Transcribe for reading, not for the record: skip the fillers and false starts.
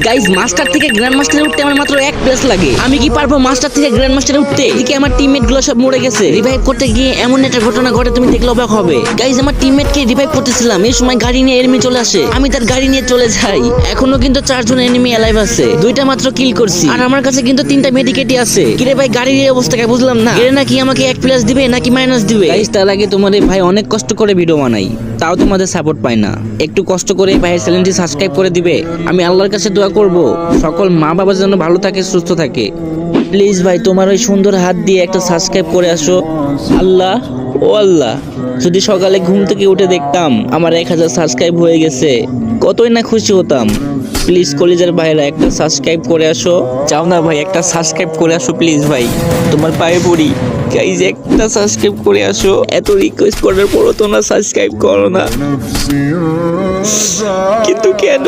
Guys master থেকে grand মাস্টারে উঠতে আমার মাত্র এক প্লেস লাগে। আমি কি পারবো মাস্টার থেকে গ্র্যান্ড মাস্টারে উঠতে? এদিকে আমার টিমমেট গুলো সব মরে গেছে। রিভাইভ করতে গিয়ে এমন একটা ঘটনা ঘটে তুমি দেখলে অবাক হবে। গাইস আমার টিমমেট কে রিভাইভ করতেছিলাম, এই সময় গাড়ি নিয়ে এনিমি চলে আসে। আমি তার গাড়ি নিয়ে চলে যাই। এখনো কিন্তু 4 জন এনিমি অ্যালাইভ আছে। 2টা মাত্র কিল করছি আর আমার কাছে কিন্তু 3টা মেডিকেটই আছে। কিরে ভাই গাড়ির এই অবস্থাকে বুঝলাম না। এর নাকি আমাকে 1 প্লাস দিবে নাকি মাইনাস দিবে? গাইস তার আগে তোমাদের ভাই অনেক কষ্ট করে ভিডিও বানাই, তাও তোমাদের সাপোর্ট পাই না। একটু কষ্ট করে ভাইয়ের চ্যানেলটি সাবস্ক্রাইব করে দিবে। আমি আল্লাহর কাছে দোয়া করব সকল মা বাবা যেন ভালো থাকে, সুস্থ থাকে। প্লিজ ভাই তোমার ওই সুন্দর হাত দিয়ে একটা সাবস্ক্রাইব করে আসো। আল্লাহ ও আল্লাহ, যদি সকালে ঘুম থেকে উঠে দেখতাম আমার 1000 সাবস্ক্রাইব হয়ে গেছে, কতই না খুশি হতাম। প্লিজ কলিজার ভাইরা একটা সাবস্ক্রাইব করে আসো। চাও না ভাই একটা সাবস্ক্রাইব করে আসো প্লিজ ভাই, তোমার পায়ে পড়ি। গাইজ একটা সাবস্ক্রাইব করে আসো। এত রিকোয়েস্ট করার পরও তোমরা সাবস্ক্রাইব করো না, কিন্তু কেন?